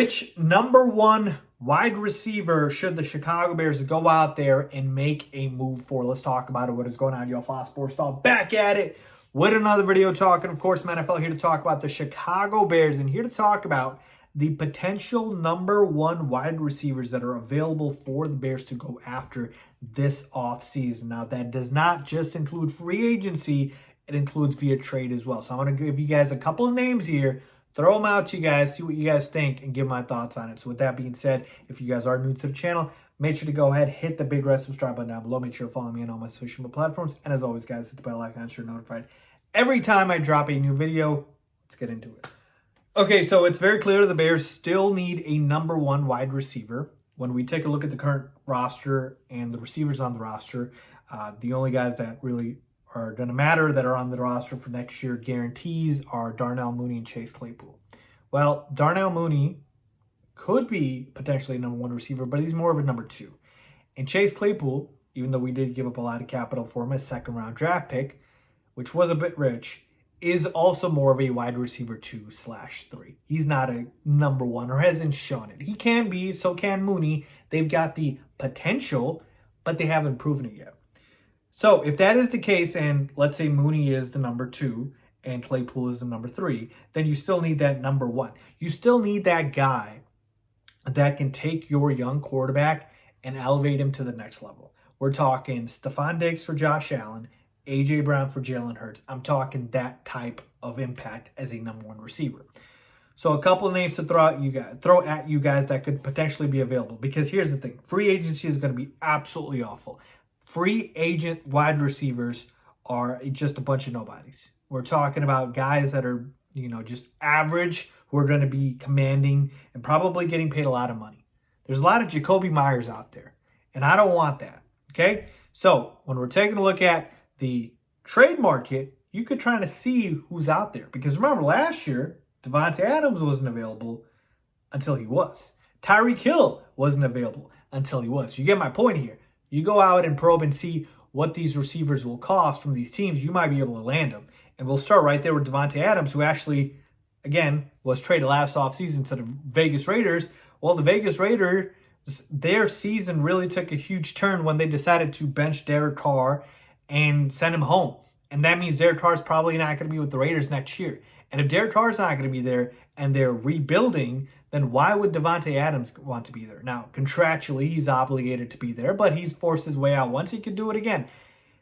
Which number one wide receiver should the Chicago Bears go out there and make a move for? Let's talk about it. What is going on, y'all? Faiz Sports Talk back at it with another video talking, of course, NFL, here to talk about the Chicago Bears and here to talk about the potential number one wide receivers that are available for the Bears to go after this offseason. Now, that does not just include free agency. It includes via trade as well. So I'm going to give you guys a couple of names here, throw them out to you guys, see what you guys think, and give my thoughts on it. So with that being said, if you guys are new to the channel, make sure to go ahead, hit the big red subscribe button down below. Make sure to follow me on all my social media platforms. And as always, guys, hit the bell icon so you're notified every time I drop a new video. Let's get into it. Okay, so it's very clear the Bears still need a number one wide receiver. When we take a look at the current roster and the receivers on the roster, the only guys that really are going to matter that are on the roster for next year guarantees are Darnell Mooney and Chase Claypool. Well, Darnell Mooney could be potentially a number one receiver, but he's more of a number two. And Chase Claypool, even though we did give up a lot of capital for him, a second-round draft pick, which was a bit rich, is also more of a wide receiver 2/3. He's not a number one or hasn't shown it. He can be, so can Mooney. They've got the potential, but they haven't proven it yet. So if that is the case, and let's say Mooney is the number two and Claypool is the number three, then you still need that number one. You still need that guy that can take your young quarterback and elevate him to the next level. We're talking Stephon Diggs for Josh Allen, A.J. Brown for Jalen Hurts. I'm talking that type of impact as a number one receiver. So a couple of names to throw at you guys that could potentially be available. Because here's the thing. Free agency is going to be absolutely awful. Free agent wide receivers are just a bunch of nobodies. We're talking about guys that are, just average, who are going to be commanding and probably getting paid a lot of money. There's a lot of Jacoby Myers out there, and I don't want that, okay? So when we're taking a look at the trade market, you could try to see who's out there. Because remember, last year, Davante Adams wasn't available until he was. Tyreek Hill wasn't available until he was. You get my point here. You go out and probe and see what these receivers will cost from these teams, you might be able to land them. And we'll start right there with Davante Adams, who actually, again, was traded last offseason to the Vegas Raiders. Well, the Vegas Raiders, their season really took a huge turn when they decided to bench Derek Carr and send him home. And that means Derek Carr is probably not going to be with the Raiders next year. And if Derek Carr is not going to be there and they're rebuilding, then why would Davante Adams want to be there? Now, contractually, he's obligated to be there, but he's forced his way out once. He could do it again.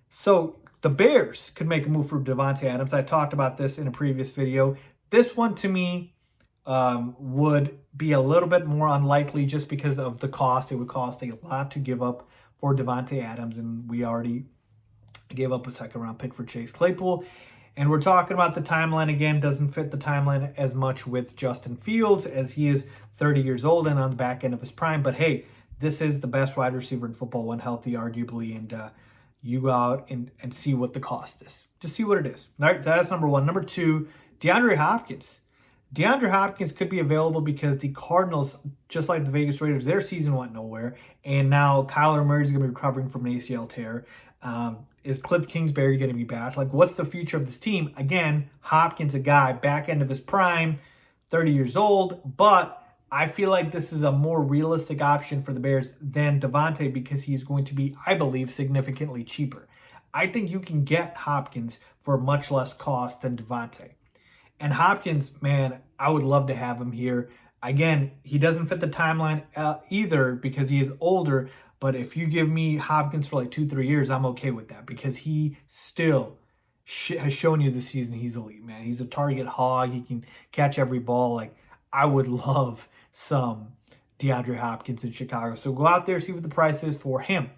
So the Bears could make a move for Davante Adams. I talked about this in a previous video. This one, to me, would be a little bit more unlikely just because of the cost. It would cost a lot to give up for Davante Adams, and we already gave up a second-round pick for Chase Claypool. And we're talking about the timeline again. Doesn't fit the timeline as much with Justin Fields, as he is 30 years old and on the back end of his prime. But hey, this is the best wide receiver in football when healthy, arguably. And you go out and see what the cost is. Just see what it is. All right, so that's number one. Number two, DeAndre Hopkins. DeAndre Hopkins could be available because the Cardinals, just like the Vegas Raiders, their season went nowhere. And now Kyler Murray is going to be recovering from an ACL tear. Is Cliff Kingsbury going to be back? Like, what's the future of this team? Again, Hopkins, a guy, back end of his prime, 30 years old. But I feel like this is a more realistic option for the Bears than Davante because he's going to be, I believe, significantly cheaper. I think you can get Hopkins for much less cost than Davante. And Hopkins, man, I would love to have him here. Again, he doesn't fit the timeline either because he is older. But if you give me Hopkins for like 2-3 years, I'm okay with that because he still has shown you this season he's elite, man. He's a target hog. He can catch every ball. Like, I would love some DeAndre Hopkins in Chicago. So go out there, see what the price is for him.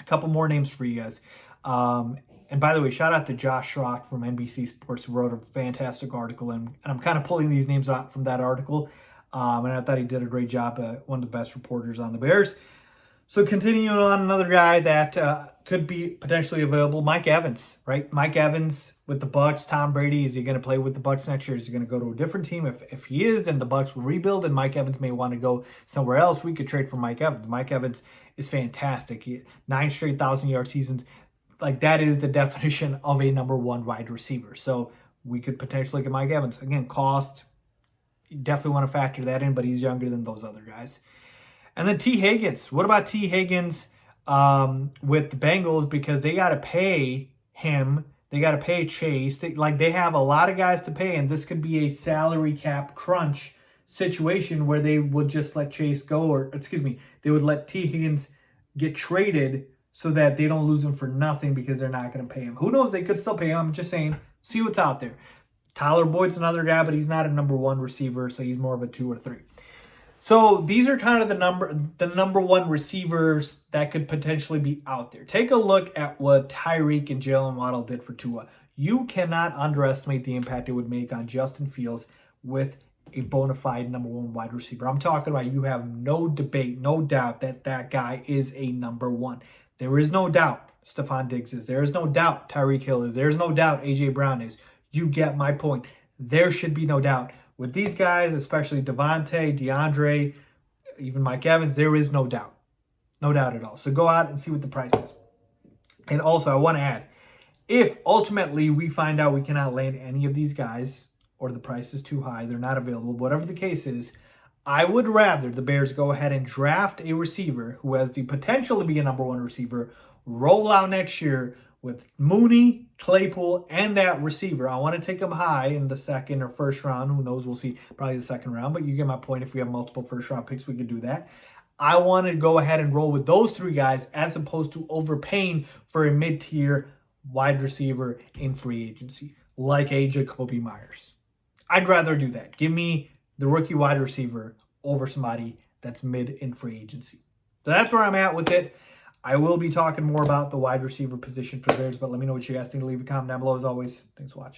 A couple more names for you guys. And by the way, shout out to Josh Schrock from NBC Sports, who wrote a fantastic article. And I'm kind of pulling these names out from that article. And I thought he did a great job. One of the best reporters on the Bears. So continuing on, another guy that could be potentially available, Mike Evans, right? Mike Evans with the Bucs. Tom Brady, is he going to play with the Bucs next year? Is he going to go to a different team? If he is, then the Bucs will rebuild, and Mike Evans may want to go somewhere else. We could trade for Mike Evans. Mike Evans is fantastic. 9 straight 1,000-yard seasons. Like, that is the definition of a number one wide receiver. So we could potentially get Mike Evans. Again, cost You definitely want to factor that in, but he's younger than those other guys. And then T. Higgins. What about T. Higgins with the Bengals? Because they got to pay him. They got to pay Chase. They have a lot of guys to pay, and this could be a salary cap crunch situation where they would just let Chase go, or excuse me, they would let T. Higgins get traded so that they don't lose him for nothing because they're not going to pay him. Who knows? They could still pay him. I'm just saying, see what's out there. Tyler Boyd's another guy, but he's not a number 1 receiver, so he's more of a 2 or 3. So these are kind of the number 1 receivers that could potentially be out there. Take a look at what Tyreek and Jalen Waddle did for Tua. You cannot underestimate the impact it would make on Justin Fields with a bona fide number 1 wide receiver. I'm talking about, you have no debate, no doubt that guy is a number 1. There is no doubt Stephon Diggs is. There is no doubt Tyreek Hill is. There is no doubt A.J. Brown is. You get my point. There should be no doubt. With these guys, especially Devontae, DeAndre, even Mike Evans, there is no doubt. No doubt at all. So go out and see what the price is. And also, I want to add, if ultimately we find out we cannot land any of these guys, or the price is too high, they're not available, whatever the case is, I would rather the Bears go ahead and draft a receiver who has the potential to be a number 1 receiver, roll out next year with Mooney, Claypool, and that receiver. I want to take them high in the second or first round. Who knows? We'll see. Probably the second round, but you get my point. If we have multiple first-round picks, we could do that. I want to go ahead and roll with those 3 guys as opposed to overpaying for a mid-tier wide receiver in free agency, like a Jacoby Myers. I'd rather do that. Give me the rookie wide receiver over somebody that's mid in free agency. So that's where I'm at with it. I will be talking more about the wide receiver position for the Bears, but let me know what you guys think. Leave a comment down below as always. Thanks for watching.